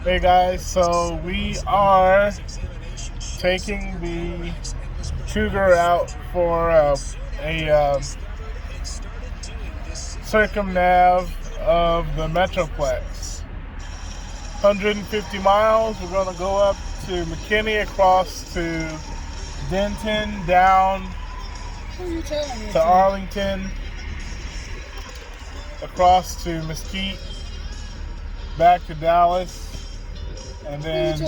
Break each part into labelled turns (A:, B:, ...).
A: Hey guys, so we are taking the Cougar out for a circumnav of the Metroplex. 150 miles. We're going to go up to McKinney, across to Denton, down to Arlington, across to Mesquite, back to Dallas, and then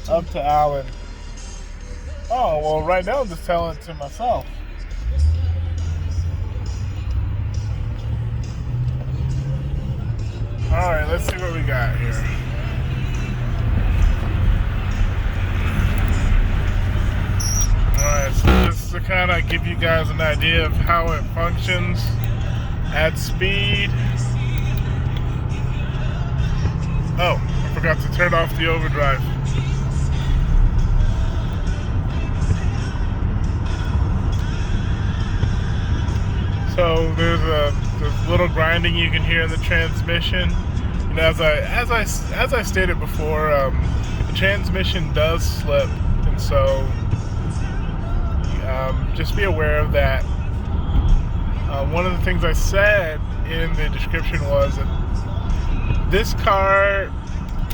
A: up to Allen. Oh, well, right now I'm just telling it to myself. Alright, let's see what we got here. Alright, so just to kind of give you guys an idea of how it functions at speed. Oh, I forgot to turn off the overdrive. So there's a little grinding you can hear in the transmission. You know, as I stated before, the transmission does slip, and so just be aware of that. One of the things I said in the description was that this car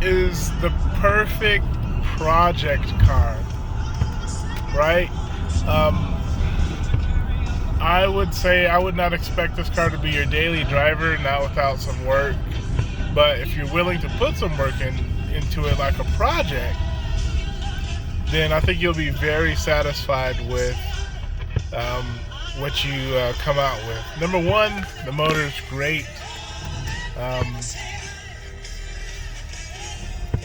A: is the perfect project car, right? I would say I would not expect this car to be your daily driver, not without some work. But if you're willing to put some work into it like a project, then I think you'll be very satisfied with what you come out with. Number one, the motor's great.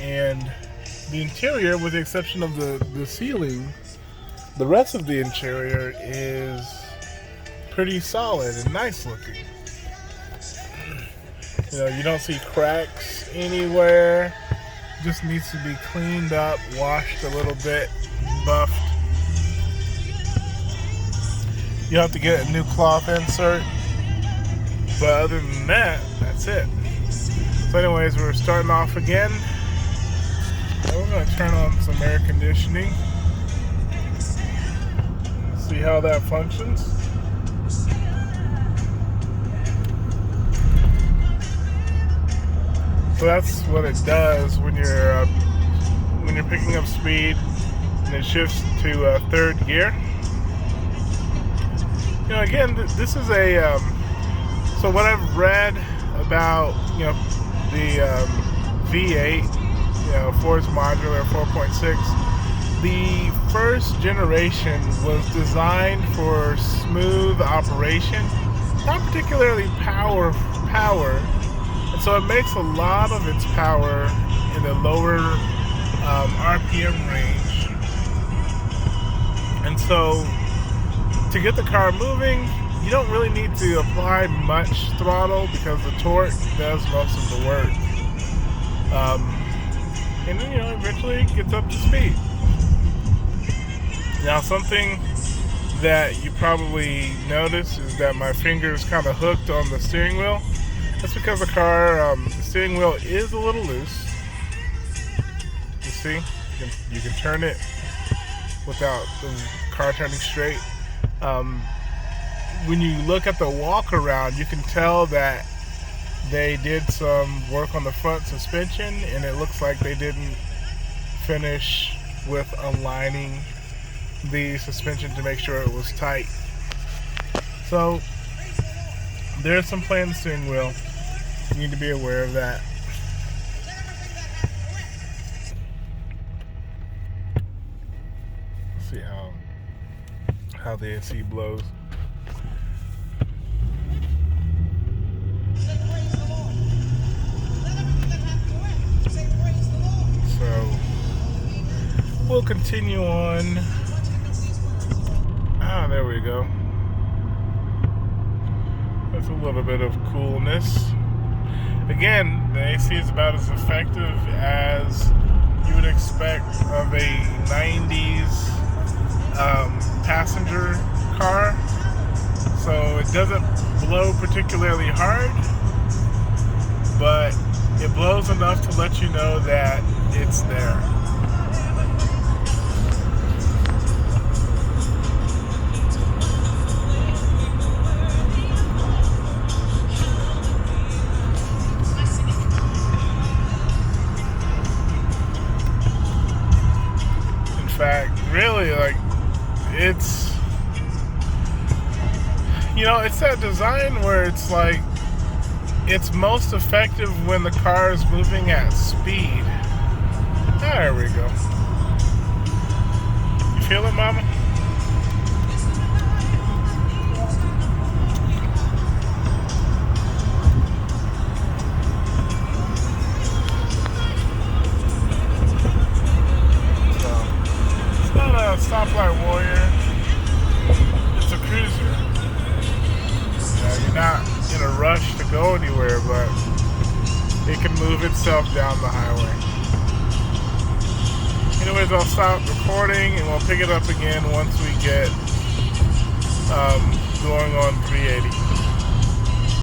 A: And the interior, with the exception of the ceiling, the rest of the interior is pretty solid and nice looking. You know, you don't see cracks anywhere. Just needs to be cleaned up, washed a little bit, buffed. You have to get a new cloth insert, but other than that, that's it. So anyways, we're starting off again. And we're going to turn on some air conditioning. See how that functions. So that's what it does when you're picking up speed, and it shifts to third gear. You know, again, this is a so what I've read about, you know, the V8, you know, Force Modular 4.6. The first generation was designed for smooth operation, not particularly power. And so it makes a lot of its power in the lower RPM range. And so to get the car moving, you don't really need to apply much throttle because the torque does most of the work. And then, you know, eventually it gets up to speed. Now, something that you probably notice is that my finger is kind of hooked on the steering wheel. That's because the car, the steering wheel is a little loose. You see, you can turn it without the car turning straight. When you look at the walk around, you can tell that they did some work on the front suspension, and it looks like they didn't finish with aligning the suspension to make sure it was tight. So there's some play in the steering wheel. You need to be aware of that. Let's see how the AC blows. So we'll continue on. There we go. That's a little bit of coolness. Again, the AC is about as effective as you would expect of a 90s passenger car. So it doesn't blow particularly hard, but It blows enough to let you know that it's there. In fact, really, like, it's, you know, it's that design where it's like, it's most effective when the car is moving at speed. There we go. You feel it, mama? So, it's not a stoplight warrior. It's a cruiser. You're not in a rush to go anywhere, but it can move itself down the highway. Anyways, I'll stop recording and we'll pick it up again once we get going on 380.